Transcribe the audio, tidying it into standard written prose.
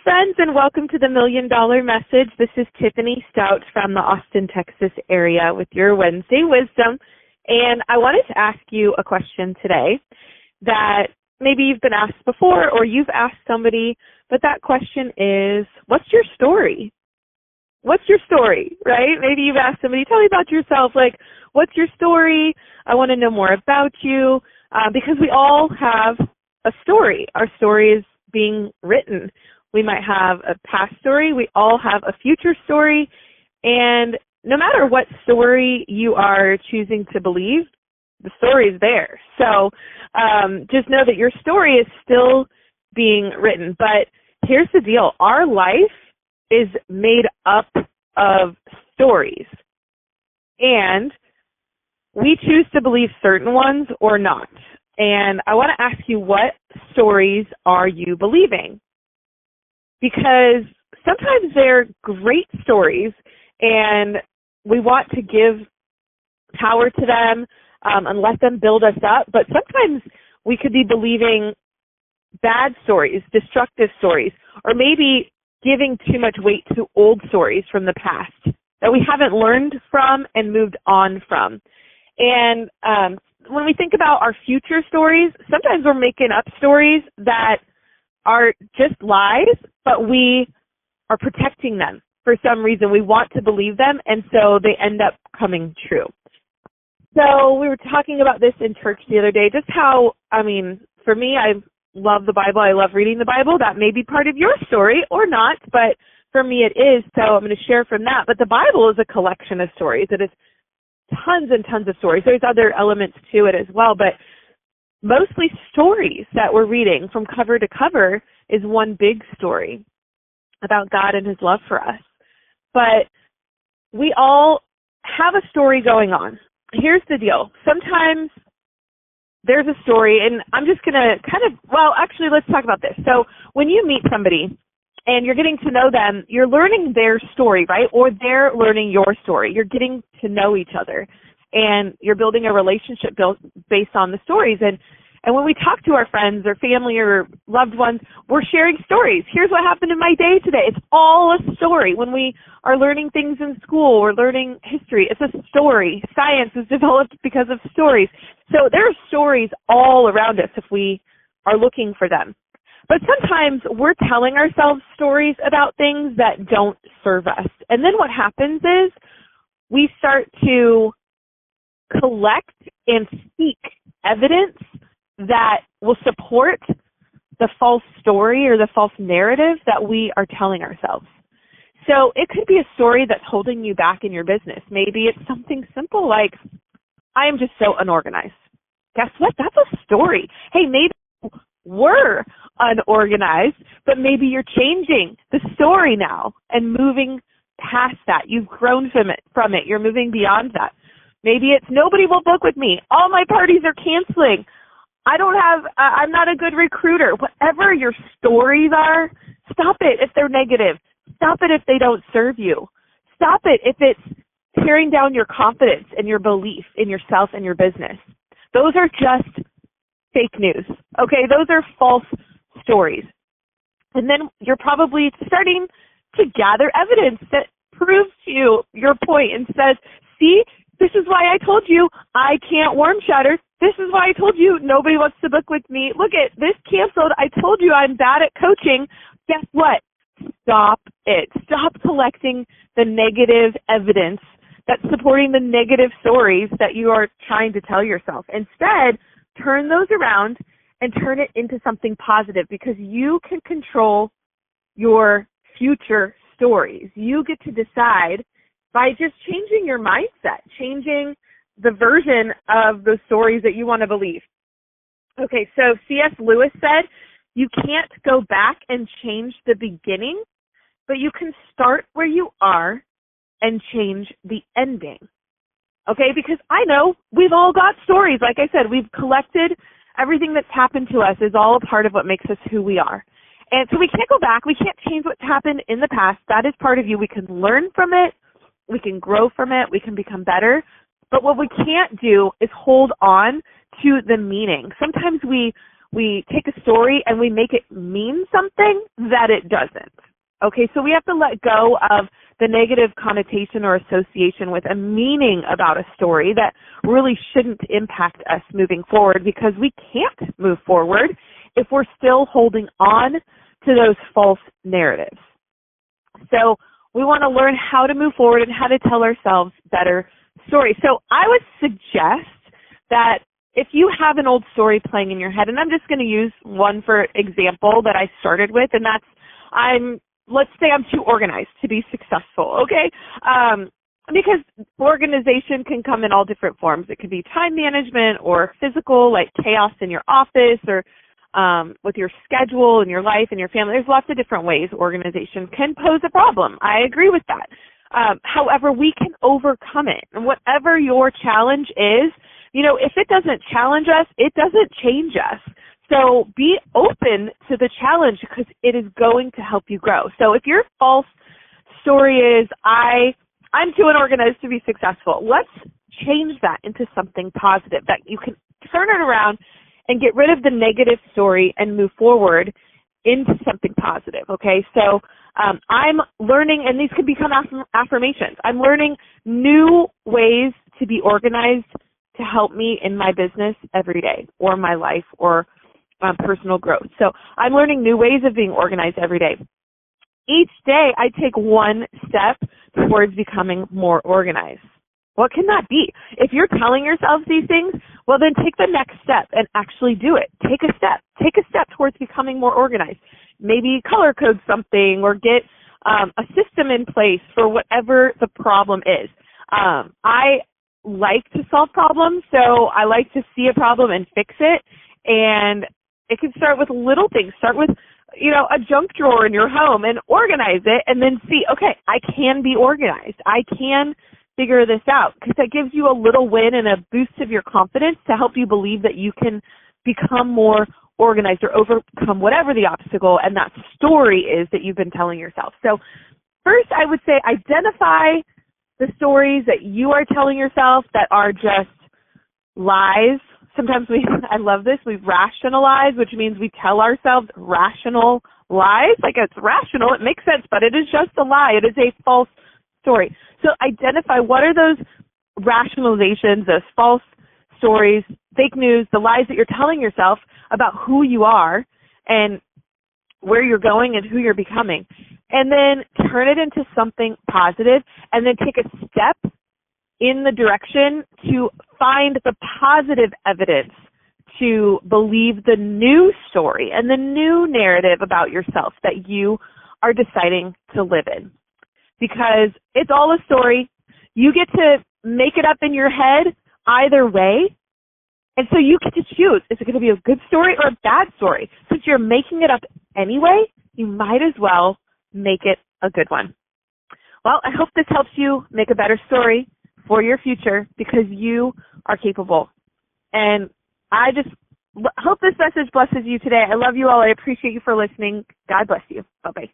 friends, and welcome to the $1 Million Message. This is Tiffany Stout from the Austin, Texas area with your Wednesday Wisdom. And I wanted to ask you a question today that maybe you've been asked before or you've asked somebody, but that question is, what's your story? What's your story, right? Maybe you've asked somebody, tell me about yourself. Like, what's your story? I want to know more about you because we all have a story. Our story is being written. We might have a past story. We all have a future story. And no matter what story you are choosing to believe, the story is there. So just know that your story is still being written. But here's the deal. Our life is made up of stories. And we choose to believe certain ones or not. And I want to ask you, what stories are you believing? Because sometimes they're great stories and we want to give power to them and let them build us up. But sometimes we could be believing bad stories, destructive stories, or maybe giving too much weight to old stories from the past that we haven't learned from and moved on from. And when we think about our future stories, sometimes we're making up stories that are just lies, but we are protecting them for some reason. We want to believe them, and so they end up coming true. So we were talking about this in church the other day, just how, for me, I love the Bible. I love reading the Bible. That may be part of your story or not, but for me it is, so I'm going to share from that. But the Bible is a collection of stories. It is tons and tons of stories. There's other elements to it as well, but mostly stories that we're reading from cover to cover is one big story about God and his love for us. But we all have a story going on. Here's the deal. Sometimes there's a story, and I'm just going to let's talk about this. So when you meet somebody and you're getting to know them, you're learning their story, right? Or they're learning your story. You're getting to know each other, and you're building a relationship based on the stories. And when we talk to our friends or family or loved ones, we're sharing stories. Here's what happened in my day today. It's all a story. When we are learning things in school or learning history, it's a story. Science is developed because of stories. So there are stories all around us if we are looking for them. But sometimes we're telling ourselves stories about things that don't serve us. And then what happens is we start to collect and seek evidence that will support the false story or the false narrative that we are telling ourselves. So it could be a story that's holding you back in your business. Maybe it's something simple like, I am just so unorganized. Guess what? That's a story. Hey, maybe we're unorganized, but maybe you're changing the story now and moving past that. You've grown from it. You're moving beyond that. Maybe it's nobody will book with me. All my parties are canceling. I'm not a good recruiter. Whatever your stories are, stop it if they're negative. Stop it if they don't serve you. Stop it if it's tearing down your confidence and your belief in yourself and your business. Those are just fake news. Okay, those are false stories. And then you're probably starting to gather evidence that proves to you your point and says, see, this is why I told you I can't worm shatter. This is why I told you nobody wants to book with me. Look at this canceled. I told you I'm bad at coaching. Guess what? Stop it. Stop collecting the negative evidence that's supporting the negative stories that you are trying to tell yourself. Instead, turn those around and turn it into something positive, because you can control your future stories. You get to decide by just changing your mindset, changing the version of the stories that you want to believe. Okay, so C.S. Lewis said, you can't go back and change the beginning, but you can start where you are and change the ending. Okay, because I know we've all got stories. Like I said, we've collected everything that's happened to us is all a part of what makes us who we are. And so we can't go back. We can't change what's happened in the past. That is part of you. We can learn from it. We can grow from it. We can become better. But what we can't do is hold on to the meaning. Sometimes we we take a story and we make it mean something that it doesn't. Okay, so we have to let go of the negative connotation or association with a meaning about a story that really shouldn't impact us moving forward, because we can't move forward if we're still holding on to those false narratives. So we want to learn how to move forward and how to tell ourselves better stories. So I would suggest that if you have an old story playing in your head, and I'm just going to use one for example that I started with, and that's let's say I'm too organized to be successful, okay? Because organization can come in all different forms. It could be time management or physical, like chaos in your office, or with your schedule and your life and your family. There's lots of different ways organization can pose a problem. I agree with that. However, we can overcome it. And whatever your challenge is, if it doesn't challenge us, it doesn't change us. So be open to the challenge, because it is going to help you grow. So if your false story is, I'm too unorganized to be successful, let's change that into something positive, that you can turn it around and get rid of the negative story and move forward into something positive, okay? So I'm learning, and these can become affirmations. I'm learning new ways to be organized to help me in my business every day, or my life, or personal growth. So I'm learning new ways of being organized every day. Each day I take one step towards becoming more organized. What can that be? If you're telling yourself these things, well, then take the next step and actually do it. Take a step. Take a step towards becoming more organized. Maybe color code something, or get a system in place for whatever the problem is. I like to solve problems, so I like to see a problem and fix it. And it can start with little things. Start with, a junk drawer in your home and organize it, and then see, okay, I can be organized. I can figure this out, because that gives you a little win and a boost of your confidence to help you believe that you can become more organized or overcome whatever the obstacle and that story is that you've been telling yourself. So first, I would say identify the stories that you are telling yourself that are just lies. Sometimes I love this, we rationalize, which means we tell ourselves rational lies. Like, it's rational, it makes sense, but it is just a lie. It is a false story. So identify what are those rationalizations, those false stories, fake news, the lies that you're telling yourself about who you are and where you're going and who you're becoming. And then turn it into something positive, and then take a step in the direction to find the positive evidence to believe the new story and the new narrative about yourself that you are deciding to live in. Because it's all a story. You get to make it up in your head either way. And so you get to choose, is it going to be a good story or a bad story? Since you're making it up anyway, you might as well make it a good one. Well, I hope this helps you make a better story for your future, because you are capable. And I just hope this message blesses you today. I love you all. I appreciate you for listening. God bless you. Bye-bye.